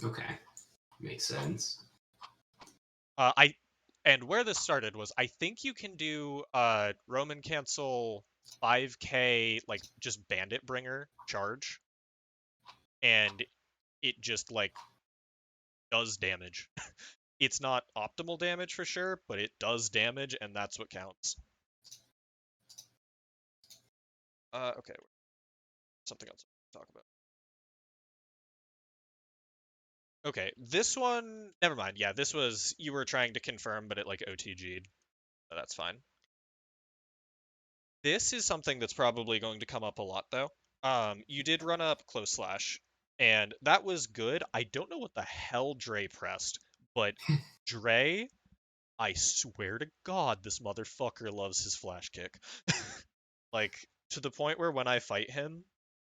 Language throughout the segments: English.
Okay. Makes sense. And where this started was I think you can do Roman cancel 5k like just bandit bringer charge, and it just like does damage. It's not optimal damage for sure, but it does damage, and that's what counts. Okay, something else to talk about. Okay, this one, never mind. Yeah, this was, you were trying to confirm, but it like OTG'd. So that's fine. This is something that's probably going to come up a lot though. You did run up close slash, and that was good. I don't know what the hell Dre pressed, but Dre, I swear to God, this motherfucker loves his flash kick. Like, to the point where when I fight him,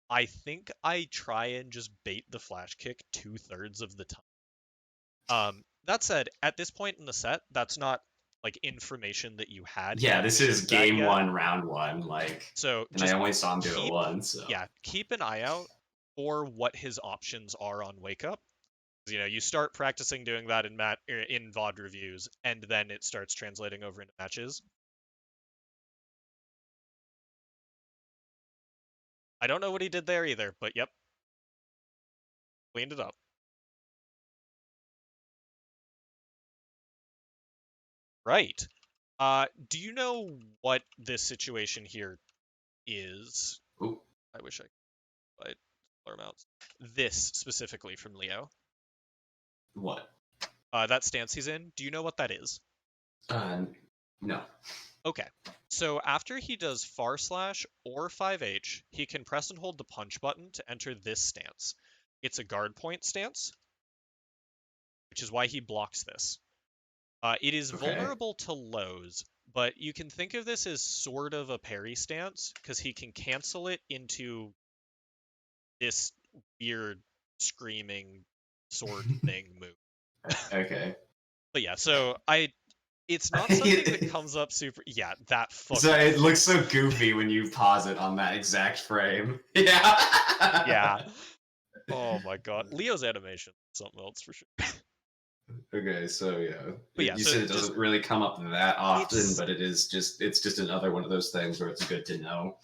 I think I try and just bait the flash kick 2/3 of the time. That said, at this point in the set, that's not like information that you had. He Yeah, hadn't this is showed that game yet. one, round one, like, So and I just only saw him do it once, so. yeah, keep an eye out for what his options are on Wake Up. You know, you start practicing doing that in VOD reviews, and then it starts translating over into matches. I don't know what he did there either, but yep, cleaned it up. Right. Do you know what this situation here is? Ooh. I wish I could find smaller amounts. This specifically from Leo. What? That stance he's in. Do you know what that is? No. Okay. So after he does far slash or 5H, he can press and hold the punch button to enter this stance. It's a guard point stance, which is why he blocks this. It is Okay. vulnerable to lows, but you can think of this as sort of a parry stance because he can cancel it into this weird screaming sword thing move. Okay. But yeah, so it's not something that comes up super. Yeah, that fucking. So it looks so goofy when you pause it on that exact frame. Yeah. Yeah. Oh my god, Leo's animation, something else for sure. Okay, so yeah, But yeah, you so said it just doesn't really come up that often, it's but it's just another one of those things where it's good to know.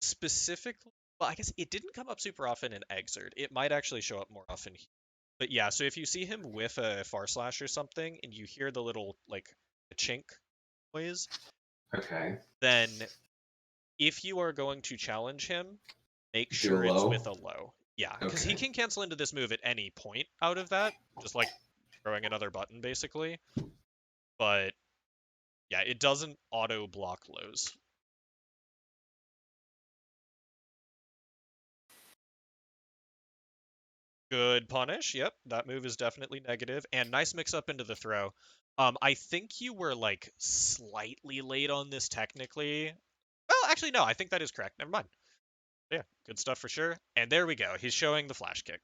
specifically. Well, I guess it didn't come up super often in Exert. It might actually show up more often here. But yeah, so if you see him with a far slash or something, and you hear the little like chink noise, Okay. then if you are going to challenge him, make Do a sure it's with low. a low. Yeah, because he Okay. can cancel into this move at any point out of that, just like throwing another button basically. But yeah, it doesn't auto block lows. Good punish. Yep, that move is definitely negative. And nice mix up into the throw. I think you were like slightly late on this technically. Well, actually, no, I think that is correct. Never mind. Yeah, good stuff for sure. And there we go. He's showing the flash kick.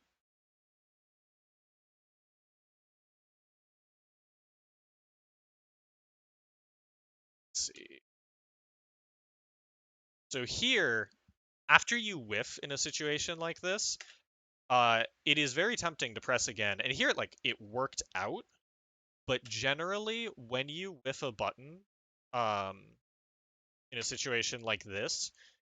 Let's see. So here, after you whiff in a situation like this, it is very tempting to press again. And here, like, it worked out. But generally, when you whiff a button, um, in a situation like this,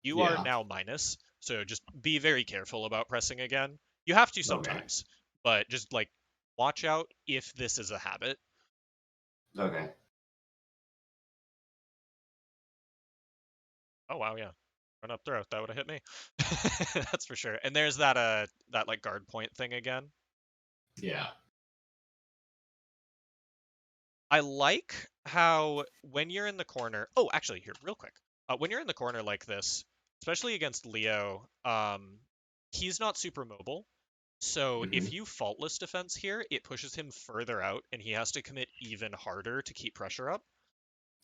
you are Yeah. now minus. So just be very careful about pressing again. You have to Okay. sometimes, but just like watch out if this is a habit. Okay. Oh wow, yeah. Run up throw. That would have hit me. That's for sure. And there's that like guard point thing again. Yeah. I like how when you're in the corner. Oh, actually, here, real quick. When you're in the corner like this, especially against Leo, he's not super mobile. So Mm-hmm. if you faultless defense here, it pushes him further out, and he has to commit even harder to keep pressure up.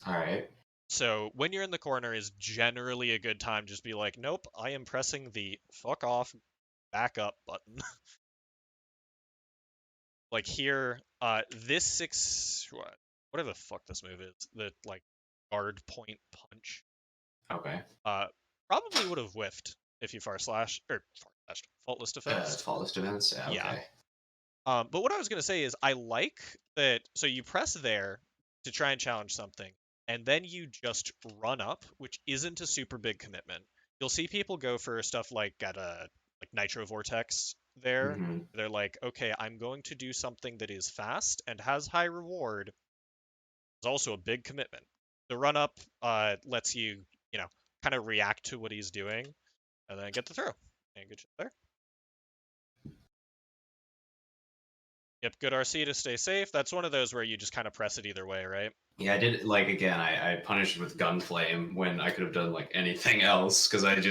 All right. So when you're in the corner is generally a good time. Just be like, nope, I am pressing the fuck off, back up button. Like here, this whatever the fuck this move is, the like guard point punch, Okay. probably would have whiffed if you far slash or Faultless defense. Faultless defense. Yeah, Yeah. okay. But what I was gonna say is I like that. So you press there to try and challenge something, and then you just run up, which isn't a super big commitment. You'll see people go for stuff like at a like Nitro Vortex there. Hmm. They're like, okay, I'm going to do something that is fast and has high reward. It's also a big commitment. The run up lets you, you know, kind of react to what he's doing and then get the throw. And good shit there. Yep, good RC to stay safe. That's one of those where you just kind of press it either way, right? Yeah, I did like again. I punished with gunflame when I could have done like anything else because I don't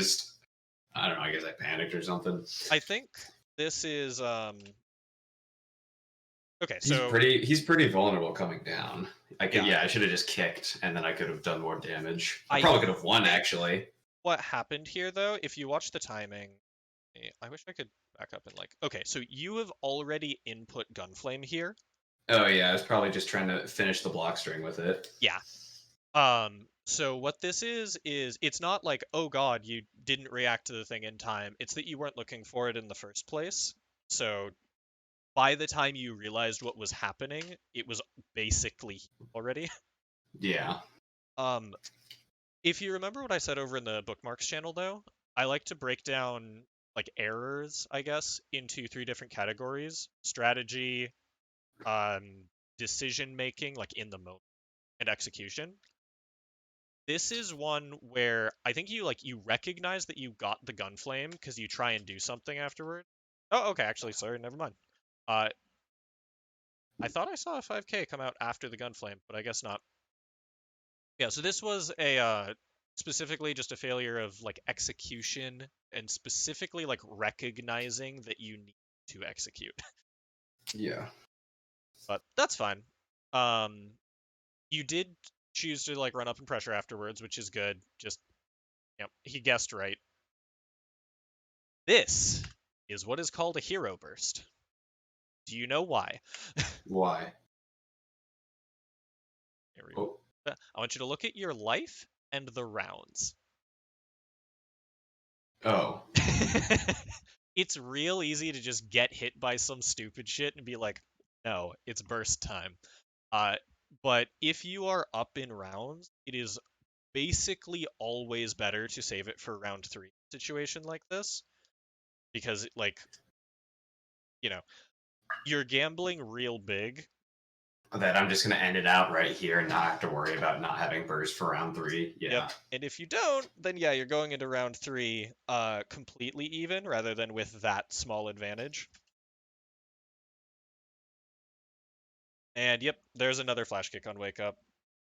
know. I guess I panicked or something. I think this is okay, He's so pretty vulnerable coming down. yeah, I should have just kicked and then I could have done more damage. I I probably could have won think actually. what happened here though, if you watch the timing, I wish I could back up and like, okay, so you have already input Gunflame here. Oh yeah, I was probably just trying to finish the block string with it. Yeah. So what this is it's not like, oh god, you didn't react to the thing in time. It's that you weren't looking for it in the first place. So by the time you realized what was happening, it was basically already. Yeah. Um, if you remember what I said over in the bookmarks channel, though, I like to break down like errors, I guess, into three different categories: strategy, decision making, like in the moment, and execution. This is one where I think you recognize that you got the gun flame because you try and do something afterward. Oh, okay, actually, sorry, never mind. Uh, I thought I saw a 5K come out after the gun flame, but I guess not. Yeah, so this was a specifically just a failure of like execution and specifically like recognizing that you need to execute. Yeah. But that's fine. Um, you did choose to like run up and pressure afterwards, which is good. Just he guessed right. This is what is called a hero burst. Do you know why? Why? Here we Oh. go. I want you to look at your life and the rounds. Oh. It's real easy to just get hit by some stupid shit and be like, no, it's burst time. Uh, but if you are up in rounds, it is basically always better to save it for round 3 situation like this because like, you know, you're gambling real big. That I'm just gonna end it out right here and not have to worry about not having burst for round 3. Yep. Yeah. And if you don't, then yeah, you're going into round 3 completely even rather than with that small advantage. And yep, there's another flash kick on wake up,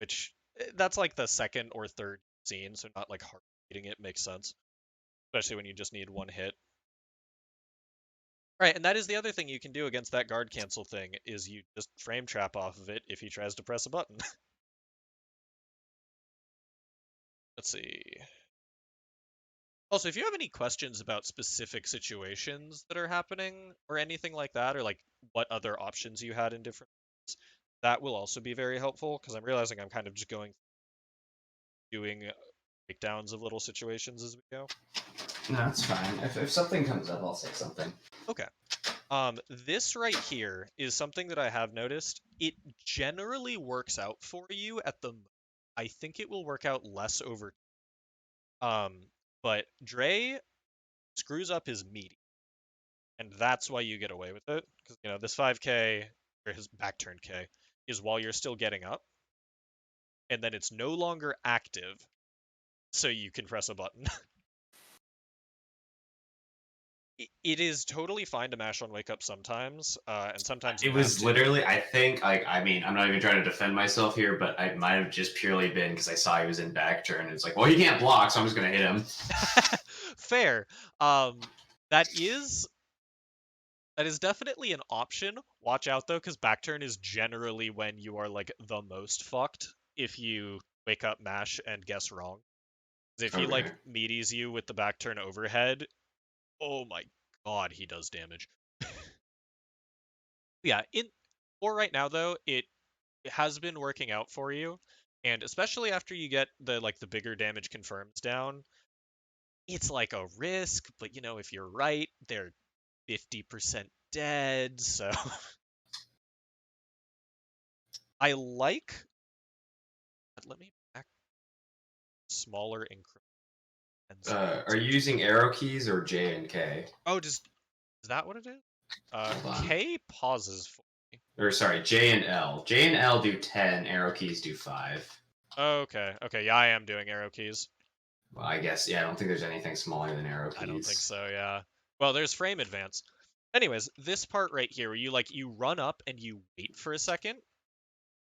which that's like the second or third scene, so not like hard beating it makes sense, especially when you just need one hit. Right, and that is the other thing you can do against that guard cancel thing is you just frame trap off of it if he tries to press a button. Let's see. Also, if you have any questions about specific situations that are happening or anything like that, or like what other options you had in different ones, that will also be very helpful because I'm realizing I'm kind of just doing breakdowns of little situations as we go. No, that's fine. If something comes up, I'll say something. Okay. This right here is something that I have noticed. It generally works out for you at the. I think it will work out less over. But Dre screws up his meaty, and that's why you get away with it. Because this 5K or his back turn K is while you're still getting up, and then it's no longer active, so you can press a button. It is totally fine to mash on wake up sometimes, and sometimes It not was to. literally, I think, like, I mean, I'm not even trying to defend myself here, but I might have just purely been because I saw he was in back turn. It's like, well, he can't block, so I'm just gonna hit him. Fair. That is definitely an option. Watch out though, because backturn is generally when you are like the most fucked if you wake up mash and guess wrong. 'Cause if he like Okay. meaties you with the backturn overhead, oh my god, he does damage. Yeah, for right now though, it has been working out for you, and especially after you get the bigger damage confirms down, it's like a risk, but you know, if you're right, they're 50% dead, so I like. Let me back smaller increment. Are you using arrow keys or J and K? Oh, is that what it is? Hold on. K pauses for me. Or sorry, J and L. J and L do 10, arrow keys do 5. Okay, okay, yeah, I am doing arrow keys. Well, I guess, yeah, I don't think there's anything smaller than arrow I don't think keys. so, yeah. Well, there's frame advance. Anyways, this part right here where you run up and you wait for a second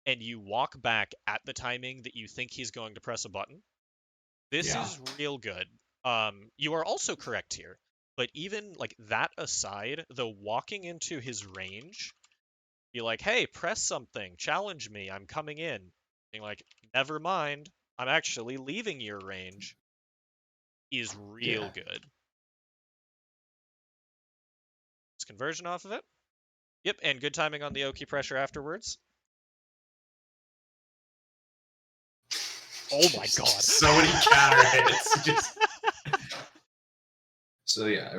and you walk back at the timing that you think he's going to press a button. This Yeah. is real good. You are also correct here, but even like that aside, the walking into his range, be like, "Hey, press something, challenge me, I'm coming in." Being like, "Never mind, I'm actually leaving your range," is real Yeah. good. It's conversion off of it. Yep, and good timing on the Oki pressure afterwards. Oh my god. So many counter hits. So yeah,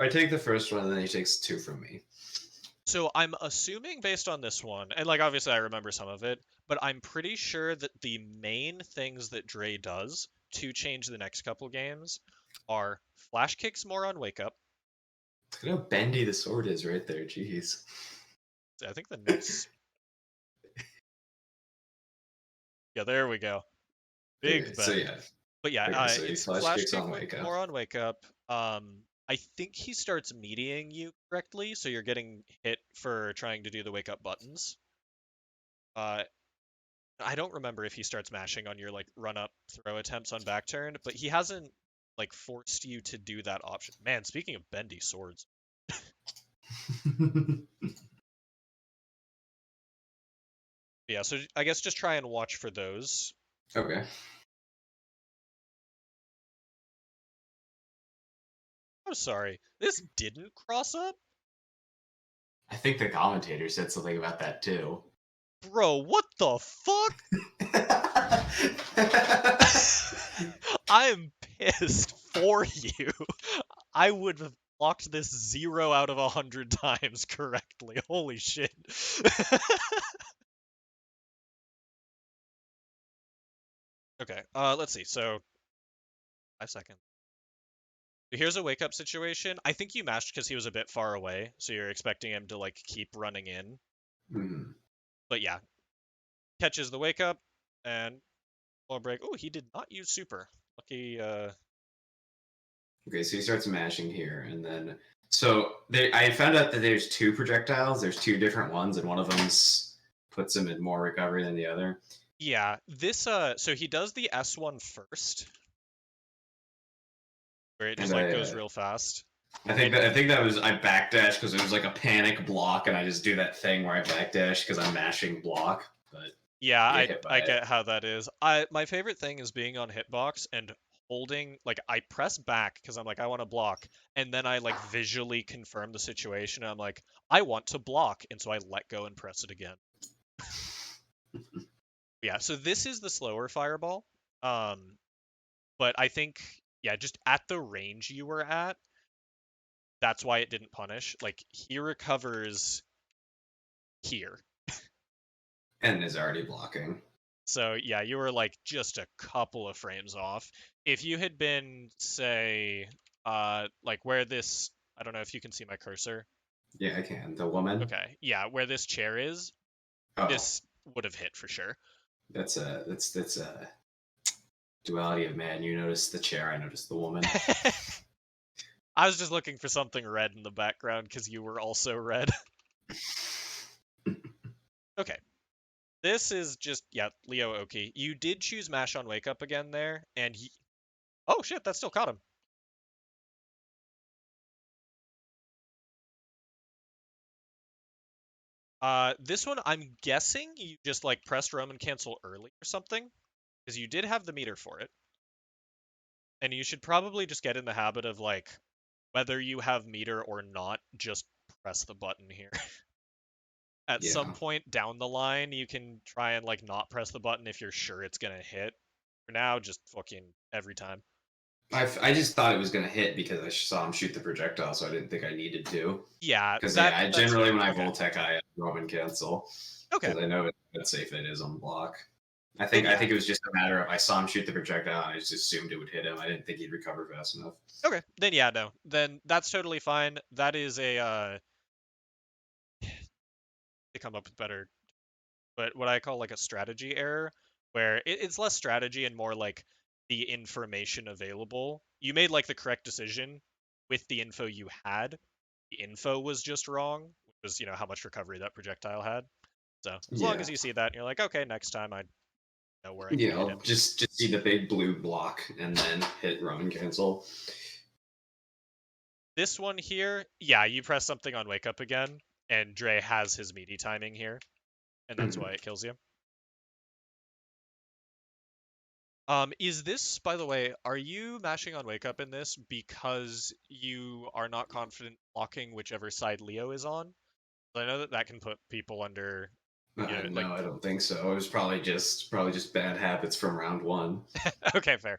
I take the first one and then he takes 2 from me. So I'm assuming based on this one, and like obviously I remember some of it, but I'm pretty sure that the main things that Dre does to change the next couple games are flash kicks more on wake up. Look at how bendy the sword is right there. Jeez. I think the next. Yeah, there we go. Big Okay, so bend. yeah. But yeah, Okay, so he it's flash flash kicks kick on wake up. more on wake up. I think he starts meatying you correctly, so you're getting hit for trying to do the wake up buttons. Uh, I don't remember if he starts mashing on your like run up throw attempts on back turn, but he hasn't like forced you to do that option. Man, speaking of bendy swords. Yeah, so I guess just try and watch for those. Okay. I'm sorry. This didn't cross up? I think the commentator said something about that too. Bro, what the fuck? I'm pissed for you. I would have blocked this 0 out of 100 times correctly. Holy shit. Okay, let's see. So, 5 seconds. Here's a wake up situation. I think you mashed because he was a bit far away, so you're expecting him to like keep running in. Mhm. But yeah, catches the wake up and wall break. Oh, he did not use super. Lucky. Okay, so he starts mashing here, and then I found out that there's 2 projectiles. There's 2 different ones, and one of them's puts him in more recovery than the other. Yeah, this. So he does the S1 first, where it And just like goes real fast. And I think that was I backdash because it was like a panic block, and I just do that thing where I backdash because I'm mashing block, but yeah, I get hit by I it. get how that is. My favorite thing is being on hitbox and holding like I press back because I'm like I want to block, and then I like visually confirm the situation. And I'm like I want to block, and so I let go and press it again. Yeah, so this is the slower fireball. Um, but I think yeah, just at the range you were at, that's why it didn't punish. Like he recovers here. And is already blocking. So yeah, you were like just a couple of frames off. If you had been, say, like where this, I don't know if you can see my cursor. Yeah, I can. The woman. Okay, yeah, where this chair is, Oh, this would have hit for sure. that's a duality of man. You notice the chair. I noticed the woman. I was just looking for something red in the background because you were also red. Okay, this is just yeah, Leo Oki. You did choose mash on wake up again there, and he. Oh shit, that still caught him. This one, I'm guessing you just like pressed Roman cancel early or something, because you did have the meter for it, and you should probably just get in the habit of like, whether you have meter or not, just press the button here. At some Yeah. point down the line, you can try and like not press the button if you're sure it's gonna hit. For now, just fucking every time. I just thought it was gonna hit because I saw him shoot the projectile, so I didn't think I needed to. Yeah, Because I that's generally fair. when I Okay. Voltec, I Roman cancel Okay. because I know it's safe it is on block. Then I yeah. think it was just a matter of I saw him shoot the projectile and I just assumed it would hit him. I didn't think he'd recover fast enough. Okay. Then yeah, no. Then that's totally fine. That is a to come up with better, but what I call like a strategy error, where it's less strategy and more like the information available. You made like the correct decision with the info you had. The info was just wrong, which was, how much recovery that projectile had. So as long Yeah. as you see that and you're like, okay, next time I know where I need Yeah, to hit I'll him. just see the big blue block and then hit Roman cancel. This one here, yeah, you press something on wake up again, and Dre has his meaty timing here, and that's Mhm. why it kills you. Is this, by the way, are you mashing on wake up in this because you are not confident blocking whichever side Leo is on? I know that that can put people under, like, No, I don't think so. It was probably just bad habits from round one. okay, fair.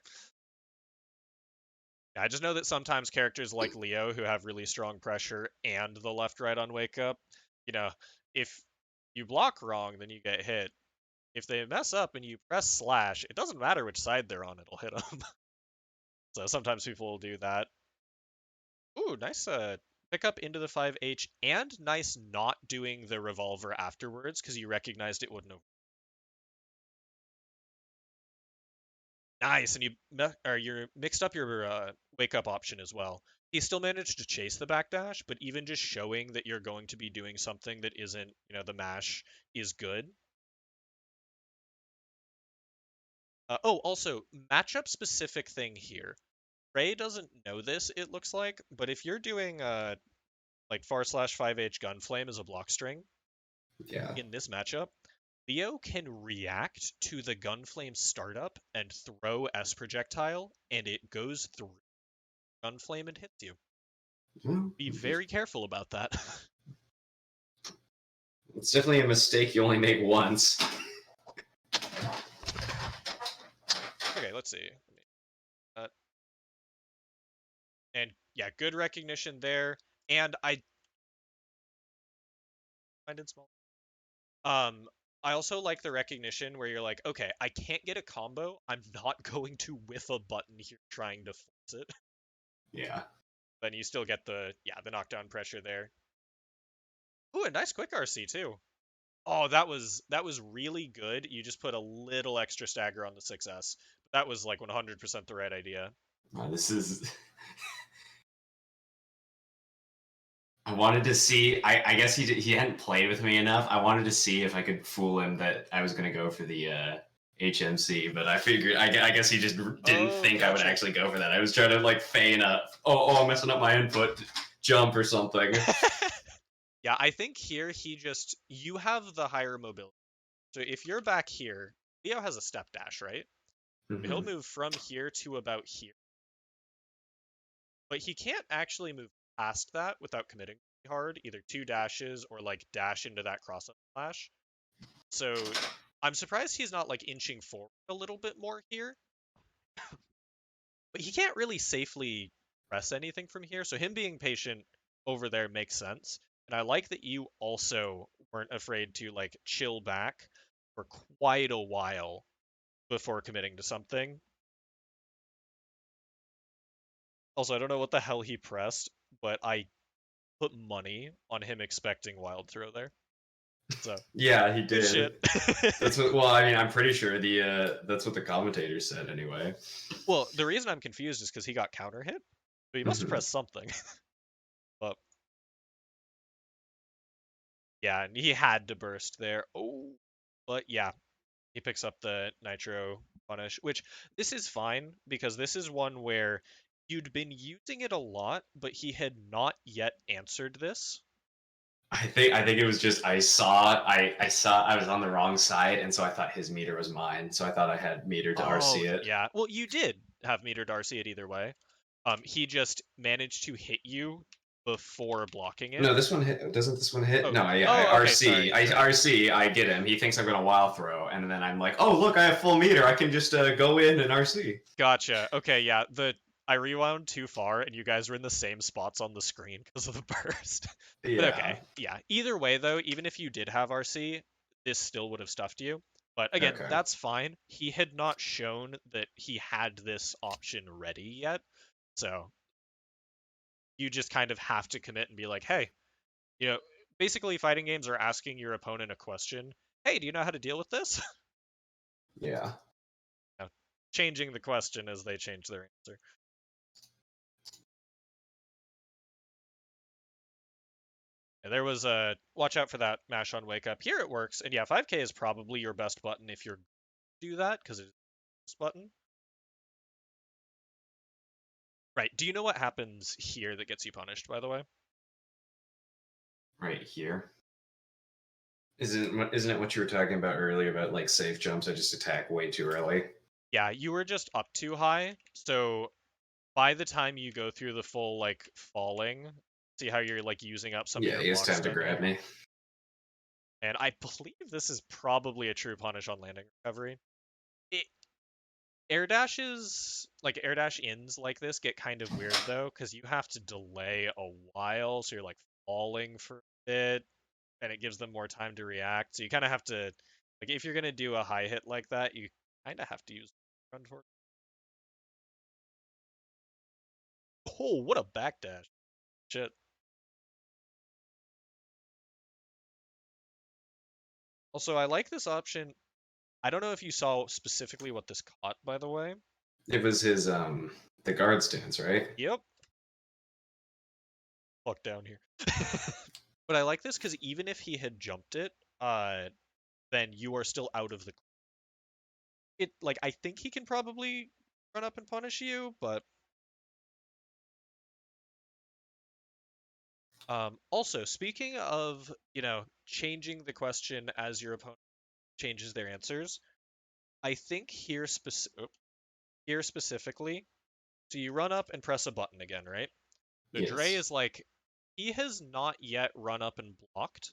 Yeah, I just know that sometimes characters like Leo who have really strong pressure and the left right on wake up, you know, if you block wrong, then you get hit. If they mess up and you press slash, it doesn't matter which side they're on, it'll hit them. So sometimes people will do that. Ooh, nice pick up into the 5H, and nice not doing the revolver afterwards because you recognized it wouldn't have. Nice, and you mixed up your wake up option as well. He still managed to chase the backdash, but even just showing that you're going to be doing something that isn't, the mash is good. Oh, also, matchup specific thing here. Ray doesn't know this, it looks like, but if you're doing like /5H Gunflame as a block string Yeah. in this matchup, Leo can react to the Gunflame startup and throw S projectile, and it goes through Gunflame and hits you. Be very careful about that. It's definitely a mistake you only make once. Okay, let's see. And yeah, good recognition there. And I did small. I also like the recognition where you're like, okay, I can't get a combo. I'm not going to whiff a button here trying to force it. Yeah. Then you still get the knockdown pressure there. Ooh, a nice quick RC too. Oh, that was really good. You just put a little extra stagger on the 6S. That was like 100% the right idea. This is. I wanted to see. I guess he hadn't played with me enough. I wanted to see if I could fool him that I was going to go for the HMC, but I figured. I guess he just didn't Oh, think I would gotcha. actually go for that. I was trying to like feign a I'm messing up my input jump or something. Yeah, I think here you have the higher mobility. So if you're back here, Leo has a step dash, right? He'll Mm-hmm. move from here to about here. But he can't actually move past that without committing hard, either 2 dashes or like dash into that cross-up slash. So I'm surprised he's not like inching forward a little bit more here. But he can't really safely press anything from here, so him being patient over there makes sense. And I like that you also weren't afraid to like chill back for quite a while before committing to something. Also, I don't know what the hell he pressed, but I put money on him expecting wild throw there. So Yeah, he good shit. did. That's what. Well, I mean, I'm pretty sure that's what the commentators said anyway. Well, the reason I'm confused is because he got counter hit, so he must have Mm-hmm. pressed something. But yeah, and he had to burst there. Oh, but yeah, he picks up the nitro punish, which this is fine because this is one where you'd been using it a lot, but he had not yet answered this. I think it was just I saw I was on the wrong side, and so I thought his meter was mine. So I thought I had meter to Oh, RC it. yeah. Well, you did have meter Darcy it either way. He just managed to hit you before blocking it. No, this one hit. Doesn't this one hit? Oh, No, yeah, I oh, okay, RC. sorry, I sorry. RC. I get him. He thinks I'm gonna wild throw, and then I'm like, oh look, I have full meter. I can just go in and RC. Gotcha. Okay, yeah. I rewound too far, and you guys were in the same spots on the screen because of the burst. But Yeah. okay, yeah. Either way, though, even if you did have RC, this still would have stuffed you. But again, Okay. that's fine. He had not shown that he had this option ready yet, so you just kind of have to commit and be like, hey, you know, basically fighting games are asking your opponent a question. Hey, do you know how to deal with this? Yeah. You know, changing the question as they change their answer. Yeah, there was a watch out for that mash on wake up. Here it works, and yeah, 5K is probably your best button if you're do that because it's this button. Right. Do you know what happens here that gets you punished? By the way. Right here. Isn't it what you were talking about earlier about like safe jumps? I just attack way too early. Yeah, you were just up too high, so by the time you go through the full like falling, see how you're like using up some of Yeah, your he has blocks time to down grab here. me. And I believe this is probably a true punish on landing recovery. It, air dash ins like this get kind of weird though, because you have to delay a while, so you're like falling for a bit, and it gives them more time to react. So you kind of have to, like, if you're gonna do a high hit like that, you kind of have to use run for. Oh, what a backdash! Shit. Also, I like this option. I don't know if you saw specifically what this caught, by the way. It was his the guard stance, right? Yep. Fuck down here. But I like this because even if he had jumped it, then you are still out of the. It like I think he can probably run up and punish you, but also speaking of changing the question as your opponent changes their answers, I think here specifically, so you run up and press a button again, right? So Dre Yes. is like, he has not yet run up and blocked.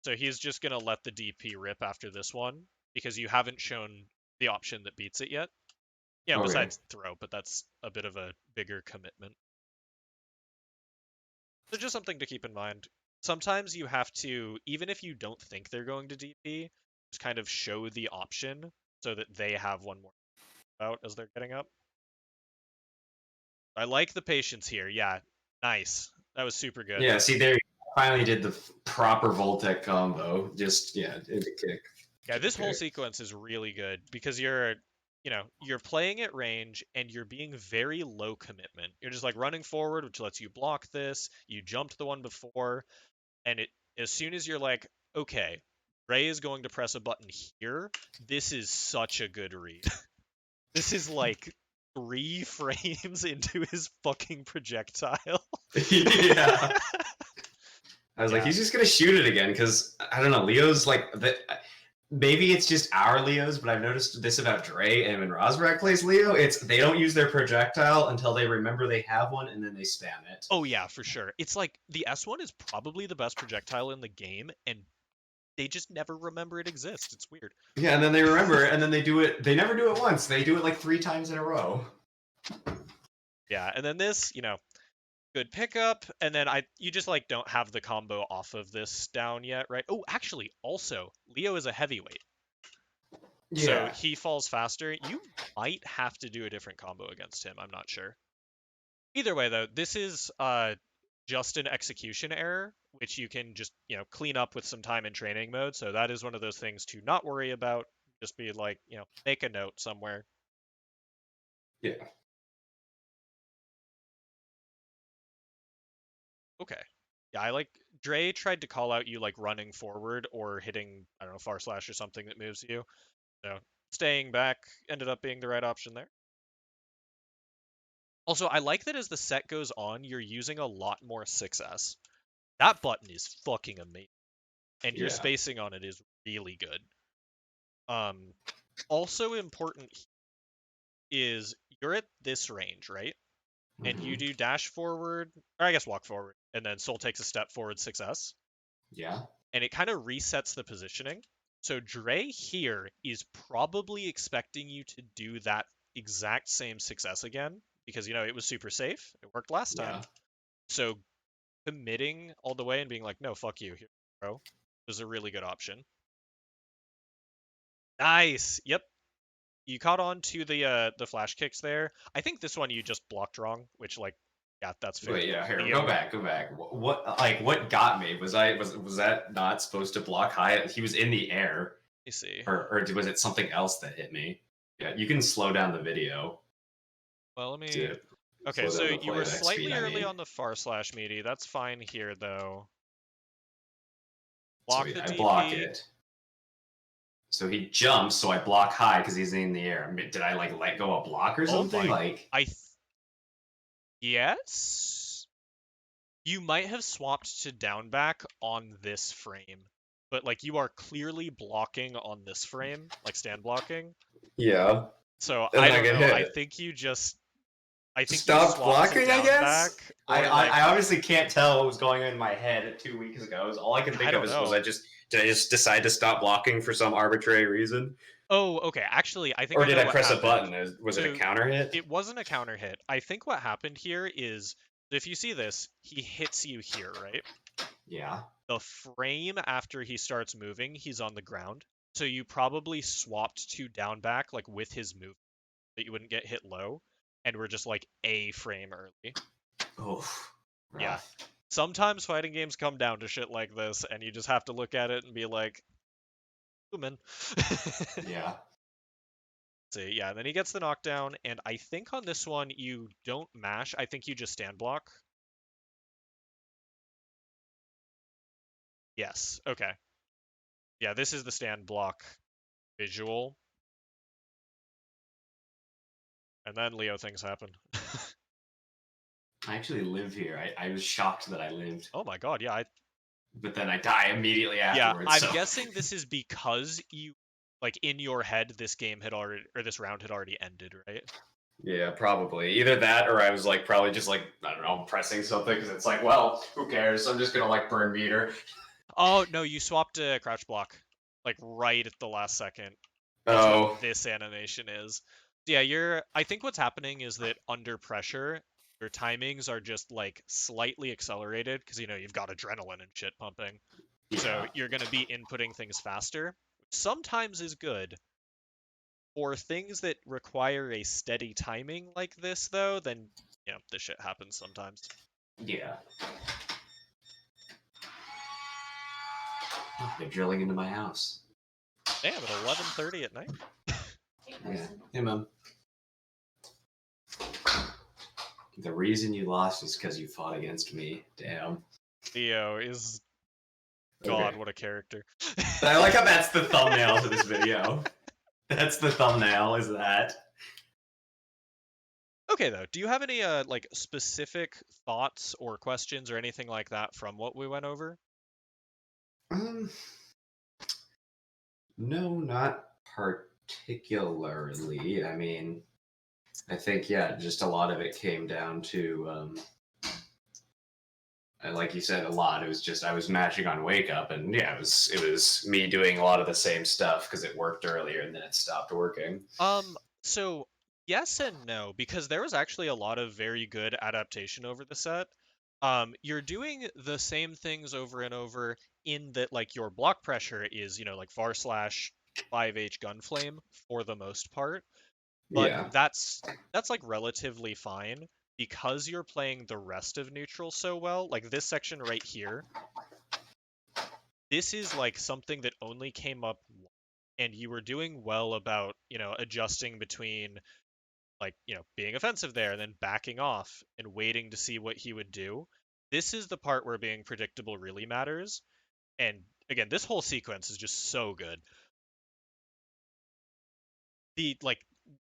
So he's just going to let the DP rip after this one because you haven't shown the option that beats it yet. Yeah, Okay. besides throw, but that's a bit of a bigger commitment. So just something to keep in mind. Sometimes you have to, even if you don't think they're going to DP, just kind of show the option so that they have one more out as they're getting up. I like the patience here. Yeah, nice. That was super good. Yeah. See, there, you finally did the proper Voltec combo. Just yeah, into kick. Yeah, Kick this whole kick. sequence is really good because you're playing at range and you're being very low commitment. You're just like running forward, which lets you block this. You jumped the one before, and it as soon as you're like, okay, Ray is going to press a button here, this is such a good read. This is like 3 frames into his fucking projectile. Yeah. I was like, Yeah. he's just gonna shoot it again because I don't know. Leo's like the, maybe it's just our Leos, but I've noticed this about Dre and when Rosberg plays Leo, it's they don't use their projectile until they remember they have one and then they spam it. Oh yeah, for sure. It's like the S1 is probably the best projectile in the game, and they just never remember it exists. It's weird. Yeah, and then they remember it, and then they do it. They never do it once. They do it like 3 times in a row. Yeah, and then this, good pickup, and then you just like don't have the combo off of this down yet, right? Oh, actually, also Leo is a heavyweight, so Yeah. he falls faster. You might have to do a different combo against him. I'm not sure. Either way, though, this is just an execution error, which you can just clean up with some time in training mode. So that is one of those things to not worry about. Just be like, make a note somewhere. Yeah. Okay. Yeah, I like Dre tried to call out you like running forward or hitting, I don't know, far slash or something that moves you. So staying back ended up being the right option there. Also, I like that as the set goes on, you're using a lot more 6S. That button is fucking amazing. And your Yeah. spacing on it is really good. Also important is you're at this range, right? And you Hmm. do dash forward, or I guess walk forward, and then Soul takes a step forward 6S. Yeah. And it kind of resets the positioning. So Dre here is probably expecting you to do that exact same success again because, it was super safe. It worked last time. So committing all the way and being like, no, fuck you, here, bro, was a really good option. Nice. Yep. You caught on to the flash kicks there. I think this one you just blocked wrong, which yeah, that's fair. Wait, yeah, here, Leo... go back. What got me? Was that not supposed to block high? He was in the air. Let me see. Or was it something else that hit me? Yeah, you can slow down the video. Well, let me... Okay, so you were slightly early on the far slash meaty. That's fine here, though. Block the DP. I block it. So he jumps, so I block high because he's in the air. I mean, did I let go a block or something? Yes. You might have swapped to down back on this frame, but you are clearly blocking on this frame, stand blocking. Yeah. So I don't know. I think you stop blocking. I guess. Back, I obviously can't tell what was going on in my head 2 weeks ago. All I can think of is did I just decide to stop blocking for some arbitrary reason? Oh, okay. Actually, I think. Or did I press a button? Was it a counter hit? It wasn't a counter hit. I think what happened here is, if you see this, he hits you here, right? Yeah. The frame after he starts moving, he's on the ground. So you probably swapped to down back with his move, that you wouldn't get hit low, and we're just a frame early. Oh. Yeah. Sometimes fighting games come down to shit like this, and you just have to look at it and be like, human. Yeah. See, yeah, and then he gets the knockdown, and I think on this one you don't mash. I think you just stand block. Yes, okay. Yeah, this is the stand block visual. And then Leo things happen. I actually live here. I was shocked that I lived. Oh my god, yeah. But then I die immediately afterwards. Yeah, I'm guessing this is because you, in your head, this game had already, or this round had already ended, right? Yeah, probably. Either that, or I was probably just I don't know, pressing something because it's well, who cares? I'm just gonna burn meter. Oh no, you swapped a crouch block, right at the last second. That's what this animation is. Yeah, I think what's happening is that under pressure, your timings are just slightly accelerated because you've got adrenaline and shit pumping. Yeah. So you're gonna be inputting things faster, which sometimes is good. For things that require a steady timing like this, though, then this shit happens sometimes. Yeah. Oh, they're drilling into my house. Damn, at 11:30 at night. Yeah. Hey, Mom. The reason you lost is because you fought against me. Damn. Theo is... God, what a character. I like how that's the thumbnail to this video. That's the thumbnail, is that. Okay, though, do you have any specific thoughts or questions or anything like that from what we went over? No, not particularly. I mean, I think, just a lot of it came down to, like you said, a lot. It was just I was matching on Wake Up, and yeah, it was me doing a lot of the same stuff because it worked earlier, and then it stopped working. So yes and no, because there was actually a lot of very good adaptation over the set. You're doing the same things over and over in that your block pressure is, var slash 5H gunflame for the most part. But that's relatively fine because you're playing the rest of neutral so well. This section right here, this is something that only came up, and you were doing well about, adjusting between being offensive there and then backing off and waiting to see what he would do. This is the part where being predictable really matters. And again, this whole sequence is just so good.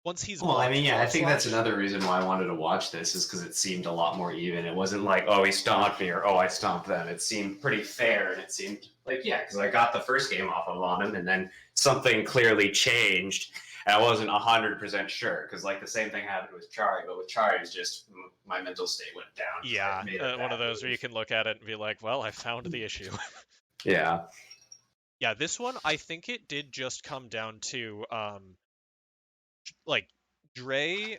Once he's I think that's another reason why I wanted to watch this, is because it seemed a lot more even. It wasn't oh, he stomped me, or oh, I stomped them. It seemed pretty fair, and it seemed because I got the first game off of on him, and then something clearly changed. And I wasn't 100% sure, because the same thing happened with Chari, but with Chari, it's just my mental state went down. Yeah, one of those where you can look at it and be like, well, I found the issue. Yeah. Yeah, this one, I think it did just come down to, Dre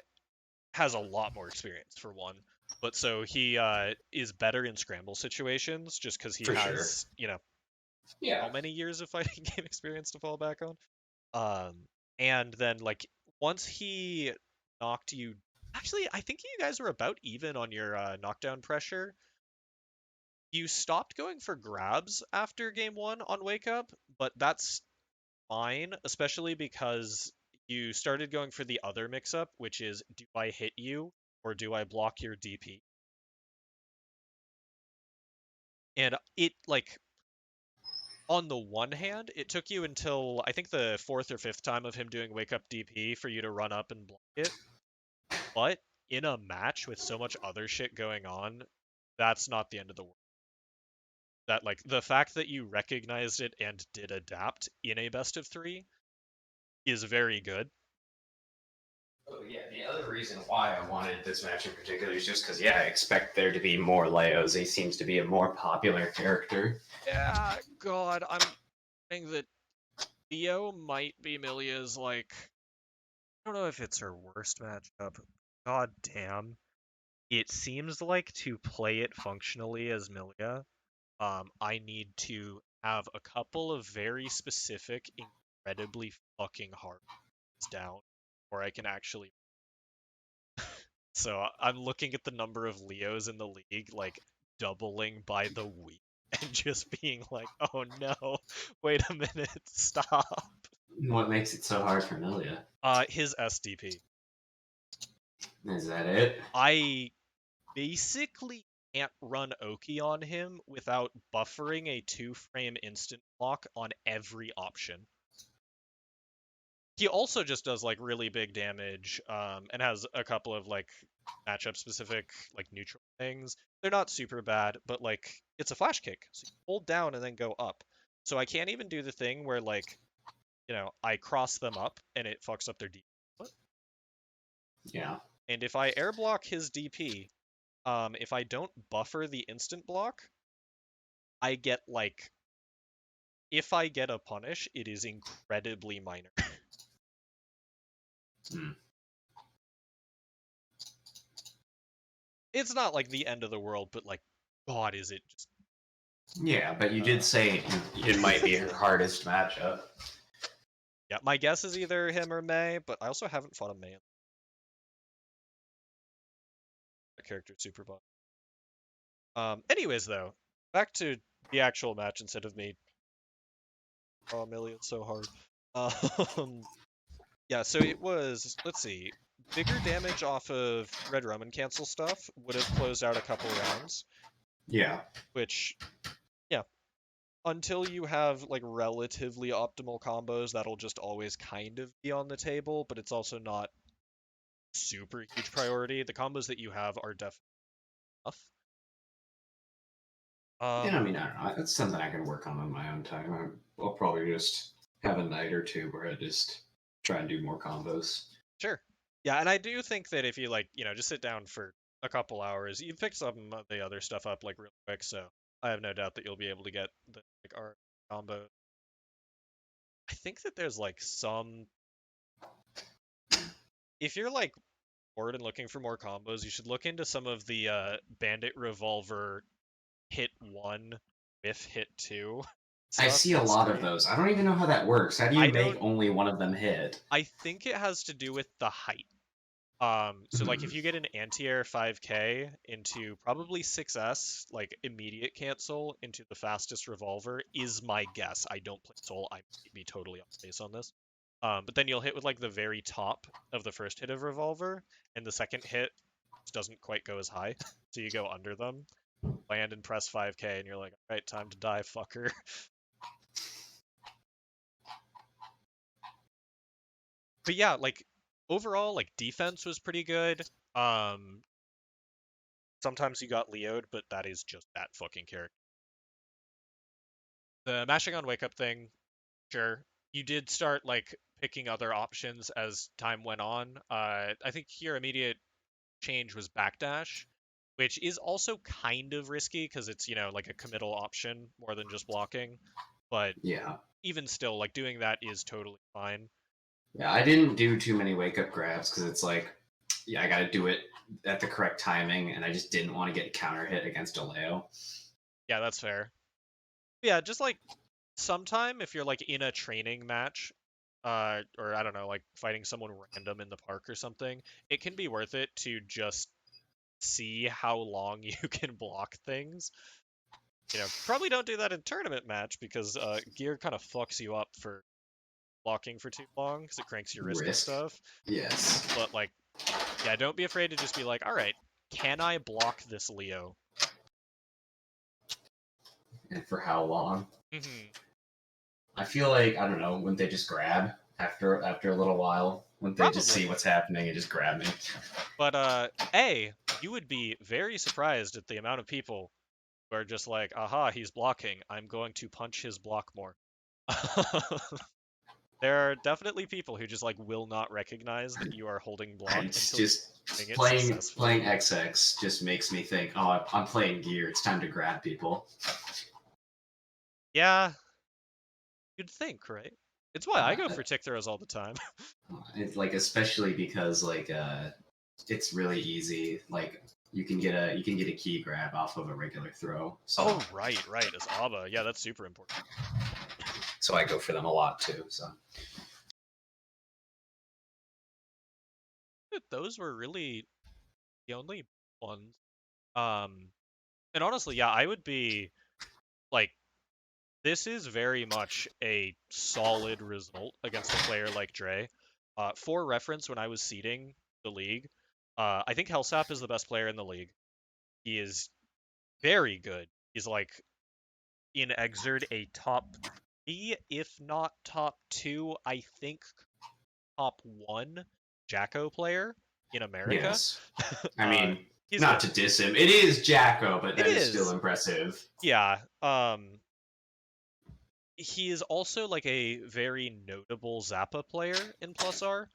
has a lot more experience for one, but so he is better in scramble situations just because he For sure. has, you know, Yeah. how many years of fighting game experience to fall back on. Um, and then like once he knocked you, actually, I think you guys were about even on your knockdown pressure. You stopped going for grabs after game one on Wake Up, but that's fine, especially because you started going for the other mix-up, which is do I hit you or do I block your DP? And it like on the one hand, it took you until I think the fourth or fifth time of him doing wake up DP for you to run up and block it. But in a match with so much other shit going on, that's not the end of the world. That like the fact that you recognized it and did adapt in a best of three is very good. Oh, yeah, the other reason why I wanted this match in particular is just because, yeah, I expect there to be more Leos. He seems to be a more popular character. Yeah, God, I'm saying that Leo might be Milia's like I don't know if it's her worst matchup. God damn. It seems like to play it functionally as Milia, I need to have a couple of very specific, incredibly fucking hard ones down, or I can actually. So I'm looking at the number of Leos in the league, like doubling by the week, and just being like, oh no, wait a minute, stop. What makes it so hard for Milia? His SDP. Is that it? I basically can't run Oki on him without buffering a 2-frame instant block on every option. He also just does like really big damage, and has a couple of like matchup specific like neutral things. They're not super bad, but like it's a flash kick, so you hold down and then go up. So I can't even do the thing where like I cross them up and it fucks up their DP. Yeah. And if I air block his DP, if I don't buffer the instant block, I get like if I get a punish, it is incredibly minor. Hmm. It's not like the end of the world, but like, God, is it just. Yeah, but you did say it might be her hardest matchup. Yeah, my guess is either him or May, but I also haven't fought a May. That character's super bug. Anyways, though, back to the actual match instead of me. Oh, Millie, it's so hard. Yeah, so it was, let's see, bigger damage off of Red Roman cancel stuff would have closed out a couple rounds, Yeah. which, yeah, until you have like relatively optimal combos, that'll just always kind of be on the table, but it's also not super huge priority. The combos that you have are definitely enough. Yeah, I mean, I don't know. That's something I can work on my own time. I'll probably just have a night or two where I just try and do more combos. Sure. Yeah, and I do think that if you like, just sit down for a couple hours, you pick some of the other stuff up like real quick. So I have no doubt that you'll be able to get the like art combo. I think that there's like some. If you're like bored and looking for more combos, you should look into some of the Bandit Revolver hit one with hit two I stuff see a on lot of screen. those. I don't even know how that works. How do you I make don't. only one of them hit? I think it has to do with the height. So like Hmm. if you get an anti-air 5k into probably 6S, like immediate cancel into the fastest revolver is my guess. I don't play Soul. I might be totally off base on this. But then you'll hit with like the very top of the first hit of revolver, and the second hit doesn't quite go as high, so you go under them, land and press 5k, and you're like, all right, time to die, fucker. But yeah, like overall, like defense was pretty good. Um, Sometimes you got Leo'd, but that is just that fucking character. The mashing on wake up thing, sure. You did start like picking other options as time went on. I think your immediate change was backdash, which is also kind of risky because it's like a committal option more than just blocking. But Yeah. even still, like doing that is totally fine. Yeah, I didn't do too many wake up grabs because it's like, yeah, I got to do it at the correct timing, and I just didn't want to get counter hit against a Leo. Yeah, that's fair. Yeah, just like sometime if you're like in a training match, or I don't know, like fighting someone random in the park or something, it can be worth it to just see how long you can block things. Probably don't do that in tournament match because gear kind of fucks you up for blocking for too long because it cranks your risk and Risk. stuff. Yes. But like, yeah, don't be afraid to just be like, all right, can I block this Leo? And for how long? Hmm. I feel like, I don't know, wouldn't they just grab after a little while? Wouldn't they just see Probably. what's happening and just grab me? But you would be very surprised at the amount of people who are just like, aha, he's blocking. I'm going to punch his block more. There are definitely people who just like will not recognize that you are holding block It's until just doing it playing successfully. XX just makes me think, oh, I'm playing gear. It's time to grab people. Yeah, you'd think, right? It's why I go Uh, for tick throws all the time. it's like especially because like it's really easy. Like you can get a key grab off of a regular throw. So Oh, right, as ABBA. Yeah, that's super important. so I go for them a lot too. So Those were really the only ones. Um, and honestly, yeah, I would be like, this is very much a solid result against a player like Dre. For reference, when I was seeding the league, I think Hellsap is the best player in the league. He is very good. He's like in Exerd a top three, if not top two, I think top one Jacko player in America. yes, I uh, mean he's not good. to diss him, it is Jacko, but It that is still is. impressive. Yeah. He is also like a very notable Zappa player in Plus R.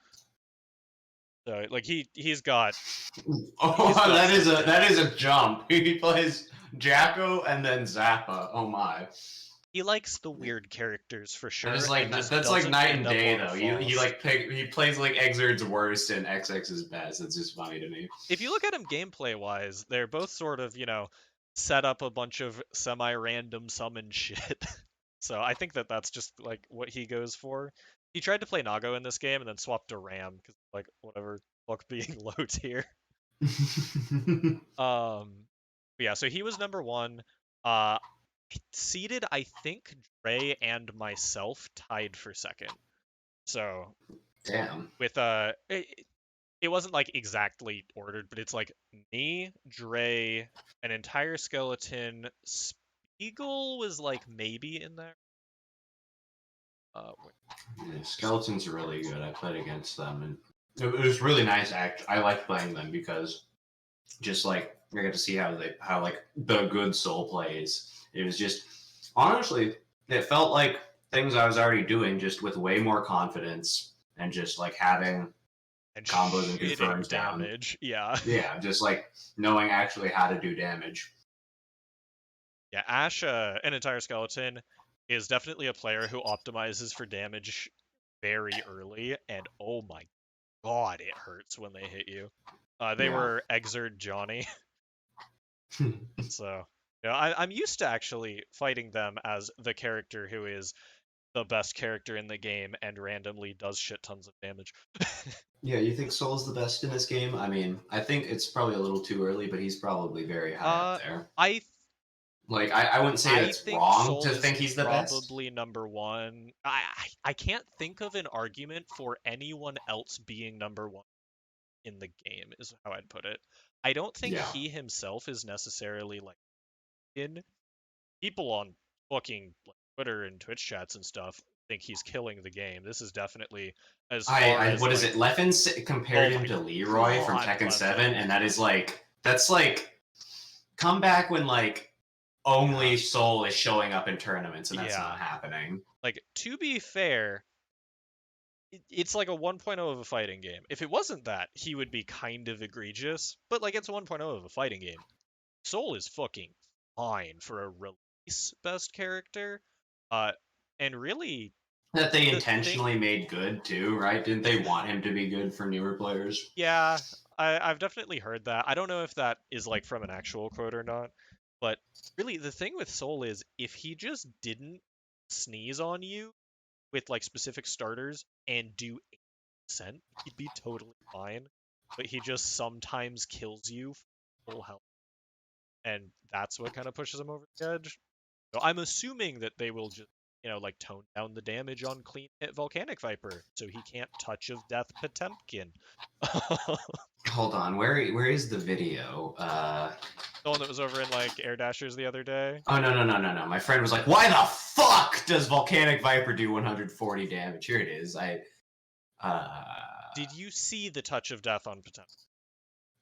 So like he's got Oh, he's got some that is damage. a jump. He plays Jacko and then Zappa. Oh my. He likes the weird characters for That is sure, like and just that's like doesn't night end and up day on though. He Faust. like he plays like Exerd's worst and XX's best. It's just funny to me. If you look at him gameplay wise, they're both sort of, set up a bunch of semi-random summon shit. So I think that that's just like what he goes for. He tried to play Nago in this game and then swapped to Ram because like whatever, fuck being low tier. But yeah, so he was number one. Uh, Seeded, I think Dre and myself tied for second. So Damn. with it wasn't like exactly ordered, but it's like me, Dre, an entire skeleton. Spiegel was like maybe in there. Wait, Yeah, Skeletons are really good. I played against them and it was really nice. I like playing them because just like I got to see how like the good soul plays. It was just honestly, it felt like things I was already doing just with way more confidence and just like having and combos and shitting confirms down. damage. Yeah. Yeah, just like knowing actually how to do damage. Yeah, Ash, an entire skeleton, is definitely a player who optimizes for damage very early, and oh my god, it hurts when they hit you. They Yeah. were Exerd Johnny, so I'm used to actually fighting them as the character who is the best character in the game and randomly does shit tons of damage. Yeah, you think Soul's the best in this game? I mean, I think it's probably a little too early, but he's probably very high up uh, there. I Like, I wouldn't say I that's think wrong Soul to is think he's the best. probably number one. I can't think of an argument for anyone else being number one in the game, is how I'd put it. I don't think Yeah. he himself is necessarily like in people on fucking like, Twitter and Twitch chats and stuff think he's killing the game. This is definitely as far I as what is like, it? Leffen compared oh him my to Leroy from god, Tekken Leffen. 7, and that is like that's like come back when like Yeah. only Soul is showing up in tournaments, and that's not Yeah. happening. Like to be fair, it's like a 1.0 of a fighting game. If it wasn't that, he would be kind of egregious, but like it's 1.0 of a fighting game. Soul is fucking fine for a release best character. Uh and really That they The intentionally made good too, right? Didn't they want him to be good for newer players? Yeah, I've definitely heard that. I don't know if that is like from an actual quote or not, but really the thing with Soul is if he just didn't sneeze on you with like specific starters and do 8%, he'd be totally fine. But he just sometimes kills you for full health, and that's what kind of pushes him over the edge. So I'm assuming that they will just, like tone down the damage on clean hit Volcanic Viper, so he can't touch of death Potemkin. Hold on, where is the video? The one that was over in like Air Dashers the other day. Oh no. My friend was like, "Why the fuck does Volcanic Viper do 140 damage?" Here it is. Uh Did you see the touch of death on Potemkin?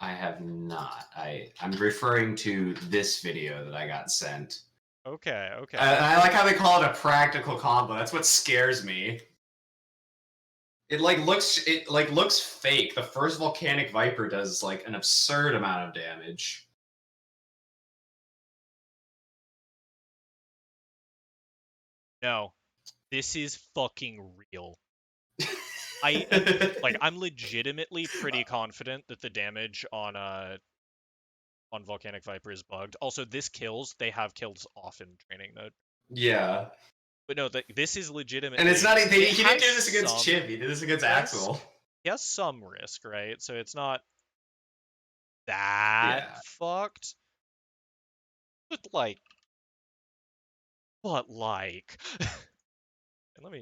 I have not. I'm referring to this video that I got sent. Okay, okay. I like how they call it a practical combo. That's what scares me. It looks fake. The first Volcanic Viper does like an absurd amount of damage. No, this is fucking real. I'm legitimately pretty confident that the damage on Volcanic Viper is bugged. Also, this kills. They have kills off in training mode. Yeah. But no, this is legitimately. And it's not. He didn't do has this against some- Chip. He did this against Yes. Axel. He has some risk, right? So it's not that Yeah. fucked. But like, and let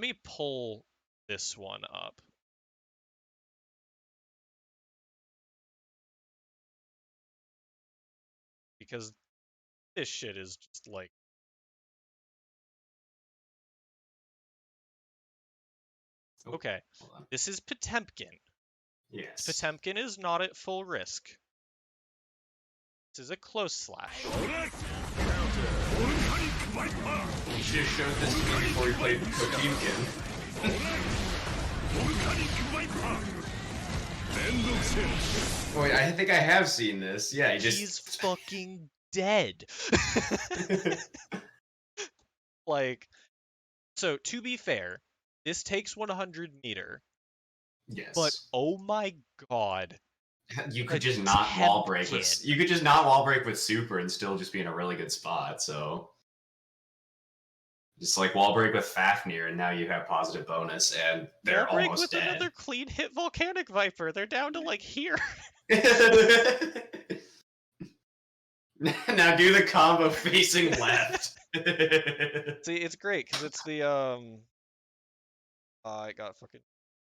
me pull this one up. Because this shit is just like. Oh, Okay, hold on. this is Potemkin. Yes. Potemkin is not at full risk. This is a close slash. You should have showed this to me before you played Potemkin. Wait, I think I have seen this. Yeah, He's fucking dead. Like, so to be fair, this takes 100 meter. Yes. But oh my god. You could just not wall break with. Potemkin. You could just not wall break with super and still just be in a really good spot. So, just like wall break with Fafnir, and now you have positive bonus, and they're Wall break almost with dead. another clean hit Volcanic Viper. They're down to like here. Now do the combo facing left. See, it's great because it's the I got fucking.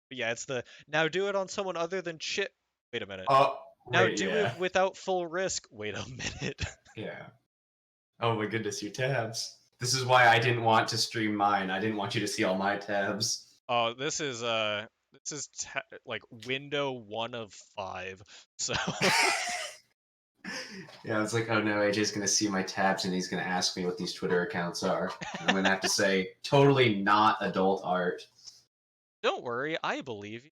Yeah, it's the now do it on someone other than Chip. Wait a minute. Oh, Now wait, do yeah. it without full risk. Wait a minute. Yeah. Oh my goodness, your tabs. This is why I didn't want to stream mine. I didn't want you to see all my tabs. Oh, this is like window 1 of 5. So Yeah, I was like, oh no, AJ's gonna see my tabs and he's gonna ask me what these Twitter accounts are. I'm gonna have to say, totally not adult art. don't worry, I believe you.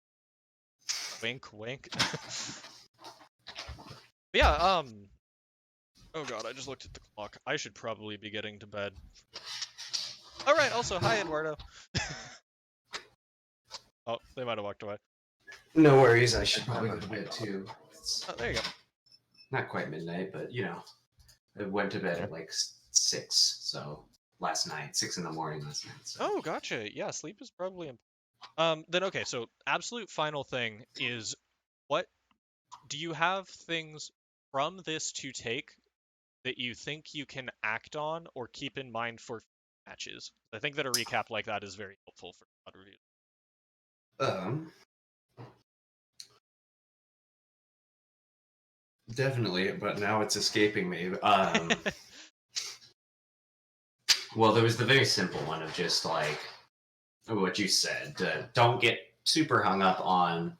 Wink, wink. Yeah, oh god, I just looked at the clock. I should probably be getting to bed. Alright, also, hi, Eduardo. Oh, they might have walked away. No worries, I should probably go to bed too. Oh, there you go. Not quite midnight, but you know, I went to bed at like 6, so last night, 6 in the morning last night. So. Oh, gotcha. Yeah, sleep is probably important. Then okay, so absolute final thing is what do you have things from this to take that you think you can act on or keep in mind for matches? I think that a recap like that is very helpful for VOD reviews. Definitely, but now it's escaping me. Well, there was the very simple one of just like what you said. Don't get super hung up on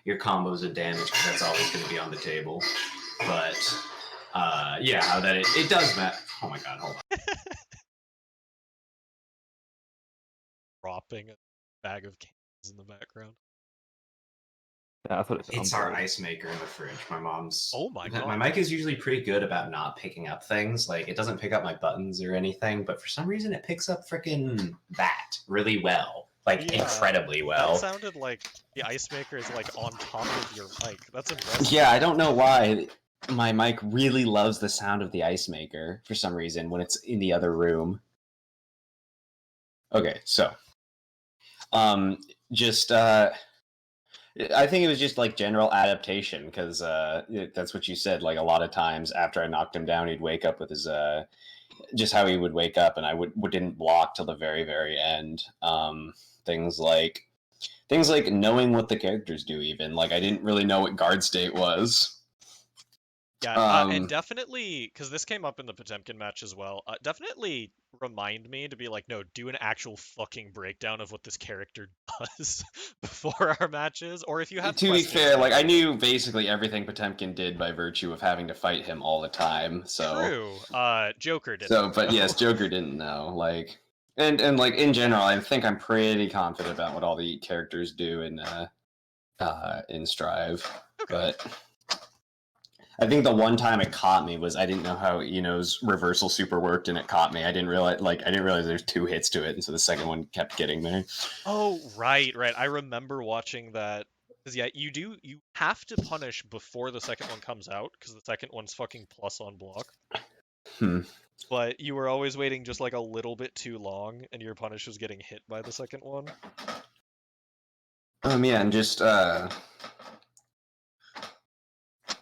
your combos of damage because that's always going to be on the table. But yeah, how that it does matter. Oh my god, hold on. Dropping a bag of cans in the background. Yeah, that's what it It's sounds our like. ice maker in the fridge. Oh my My god. mic is usually pretty good about not picking up things. Like it doesn't pick up my buttons or anything, but for some reason it picks up freaking that really well, like Yeah, incredibly that well. sounded like the ice maker is like on top of your mic. That's impressive. Yeah, I don't know why my mic really loves the sound of the ice maker for some reason when it's in the other room. Okay, so just I think it was just like general adaptation because that's what you said. Like a lot of times after I knocked him down, he'd wake up with his just how he would wake up, and I didn't block till the very end. Things like things like knowing what the characters do. Even like I didn't really know what guard state was. Yeah, and Um, definitely, because this came up in the Potemkin match as well, definitely remind me to be like, no, do an actual fucking breakdown of what this character does before our matches, or if you have to be questions, fair, like maybe. I knew basically everything Potemkin did by virtue of having to fight him all the time. True, Joker didn't, But yes, though. Joker didn't know. Like, and like in general, I think I'm pretty confident about what all the characters do in Strive. Okay. But I think the one time it caught me was I didn't know how Eno's reversal super worked, and it caught me. I didn't realize there's two hits to it, and so the second one kept getting me. Oh, right, right. I remember watching that. Because, yeah, you have to punish before the second one comes out, because the second one's fucking plus on block. Hmm. But you were always waiting just like a little bit too long, and your punish was getting hit by the second one. Yeah, and just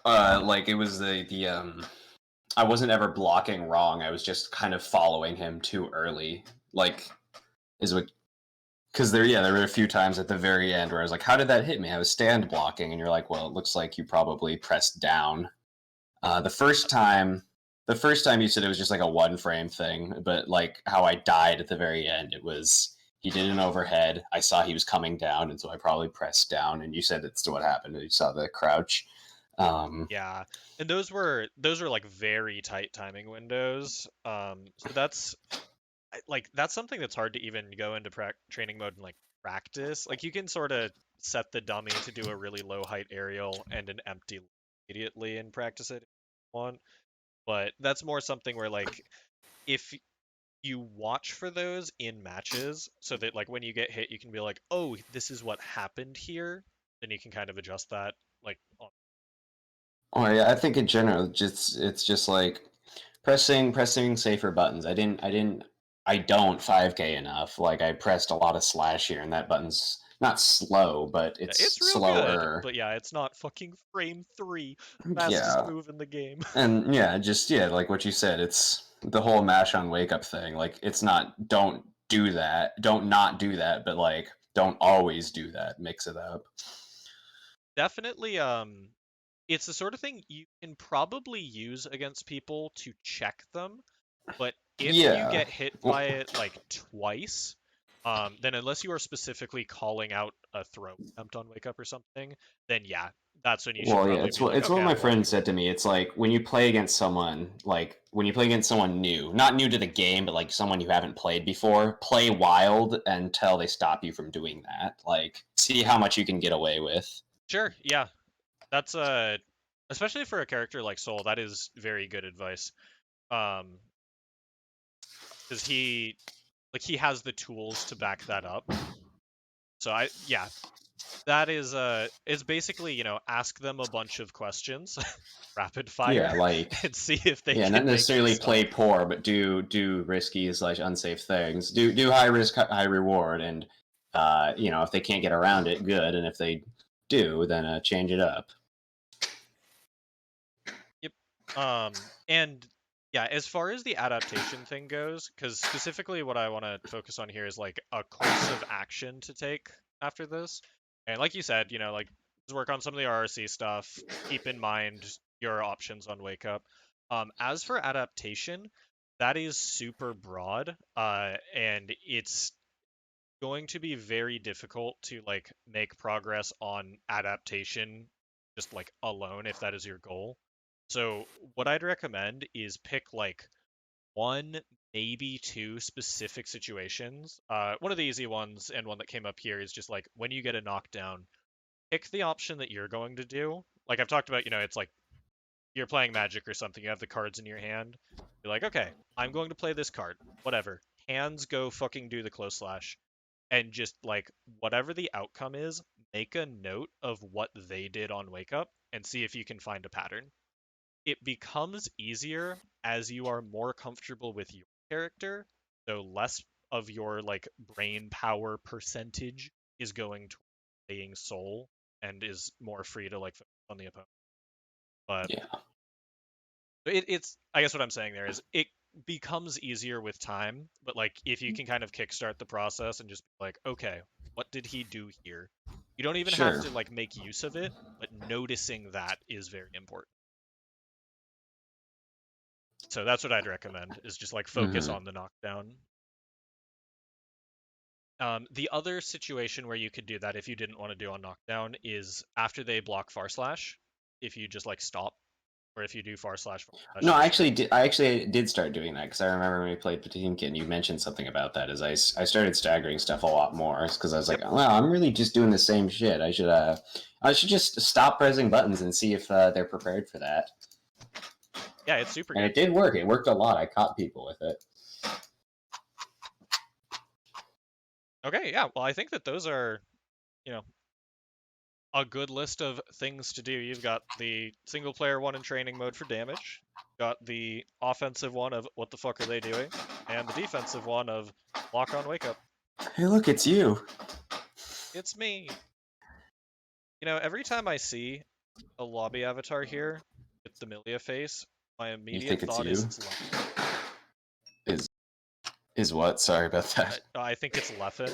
like it was the I wasn't ever blocking wrong. I was just kind of following him too early. Like is what because there were a few times at the very end where I was like, how did that hit me? I was stand blocking, and you're like, well, it looks like you probably pressed down. The first time you said it was just like a one frame thing, but like how I died at the very end, it was he did an overhead. I saw he was coming down, and so I probably pressed down. And you said that's what happened. You saw the crouch. Yeah, and those were like very tight timing windows. So that's something that's hard to even go into training mode and like practice. Like you can sort of set the dummy to do a really low height aerial and an empty immediately and practice it if you want. But that's more something where like if you watch for those in matches so that like when you get hit you can be like, oh, this is what happened here, then you can kind of adjust that like on. Oh yeah, I think in general, just it's just like pressing safer buttons. I don't 5K enough. Like I pressed a lot of slash here, and that button's not slow, but Yeah, it's it's real good, slower. but yeah, it's not fucking frame 3 fastest Yeah, move in the game. and yeah, just yeah, like what you said, it's the whole mash on wake up thing. Like it's not don't do that, don't not do that, but like don't always do that. Mix it up. Definitely it's the sort of thing you can probably use against people to check them, but if you Yeah. get hit Well, by it like twice, then unless you are specifically calling out a throw attempt on wake up or something, then yeah, that's when you should Well, yeah, probably be like, it's okay, what my I'm friend walking away. said to me. It's like when you play against someone, like when you play against someone new, not new to the game, but like someone you haven't played before, play wild until they stop you from doing that. Like, see how much you can get away with. Sure, yeah. That's especially for a character like Soul, that is very good advice. Um, because he has the tools to back that up. So yeah, that is it's basically, ask them a bunch of questions, rapid fire, Yeah, like and see if they yeah, not can make you necessarily play stop. poor, but do risky slash unsafe things. Do high risk, high reward, and if they can't get around it, good, and if they do, then change it up. Yep. And yeah, as far as the adaptation thing goes, because specifically what I want to focus on here is like a course of action to take after this. And like you said, like just work on some of the RRC stuff. Keep in mind your options on Wake Up. As for adaptation, that is super broad, and it's going to be very difficult to like make progress on adaptation just like alone if that is your goal. So what I'd recommend is pick like one, maybe two specific situations. One of the easy ones and one that came up here is just like when you get a knockdown, pick the option that you're going to do. Like I've talked about, it's like you're playing Magic or something, you have the cards in your hand. You're like, okay, I'm going to play this card. Whatever. Hands go fucking do the close slash. And just like whatever the outcome is, make a note of what they did on Wake Up and see if you can find a pattern. It becomes easier as you are more comfortable with your character, so less of your like brain power percentage is going to playing soul and is more free to like focus on the opponent. But Yeah. it's I guess what I'm saying there is it becomes easier with time, but like if you can kind of kickstart the process and just be like, okay, what did he do here? You don't even have Sure. to like make use of it, but noticing that is very important. So that's what I'd recommend is just like focus on the knockdown. The other situation where you could do that if you didn't want to do on knockdown is after they block far slash, if you just like stop, or if you do far slash. No, I actually did start doing that because I remember when we played Potemkin, you mentioned something about that. As I started staggering stuff a lot more because I was like, wow, I'm really just doing the same shit. I should just stop pressing buttons and see if they're prepared for that. Yeah, it's super good. And it did work. It worked a lot. I caught people with it. Okay, yeah. Well, I think that those are, a good list of things to do. You've got the single player one in training mode for damage, got the offensive one of what the fuck are they doing, and the defensive one of lock on wake up. Hey, look, it's you. It's me. Every time I see a lobby avatar here with the Milia face, my immediate thought is it's Leffen. Is what? Sorry about that. I think it's Leffen.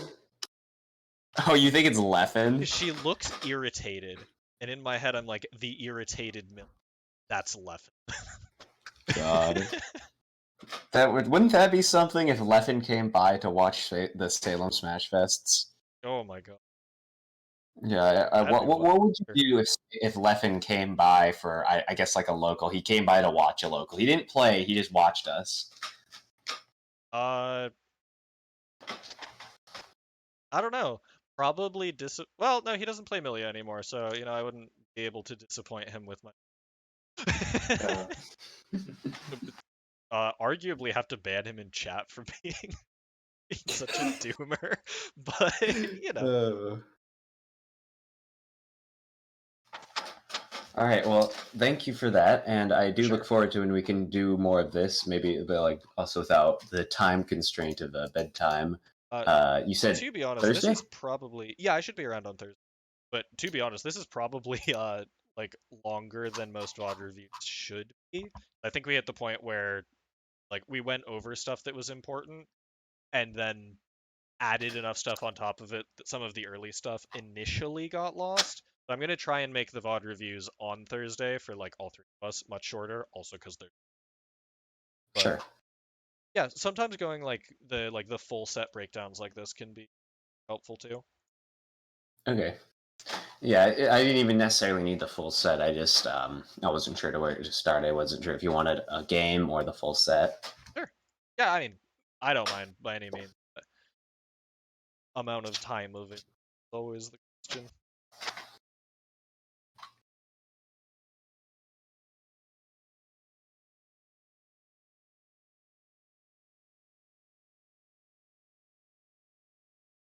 Oh, you think it's Leffen? She looks irritated, and in my head I'm like, the irritated Milia. That's Leffen. God. Wouldn't that be something if Leffen came by to watch the Salem Smash Fests? Oh my god. Yeah, what would you do if Leffen came by for, I guess, like a local? He came by to watch a local. He didn't play, he just watched us. I don't know. Probably well, no, he doesn't play Milia anymore, so, I wouldn't be able to disappoint him with my... Arguably have to ban him in chat for being such a doomer, but, All right, well, thank you for that, and I do Sure. look forward to when we can do more of this, maybe like also without the time constraint of bedtime. You said to be honest, Thursday? this is probably... Yeah, I should be around on Thursday. But to be honest, this is probably like longer than most VOD reviews should be. I think we hit the point where like we went over stuff that was important and then added enough stuff on top of it that some of the early stuff initially got lost. But I'm going to try and make the VOD reviews on Thursday for like all three of us much shorter, also because they're... Sure. Yeah, sometimes going like the full set breakdowns like this can be helpful too. Okay. Yeah, I didn't even necessarily need the full set. I just I wasn't sure where to start. I wasn't sure if you wanted a game or the full set. Sure. Yeah, I mean, I don't mind by any means. Amount of time of it is always the question.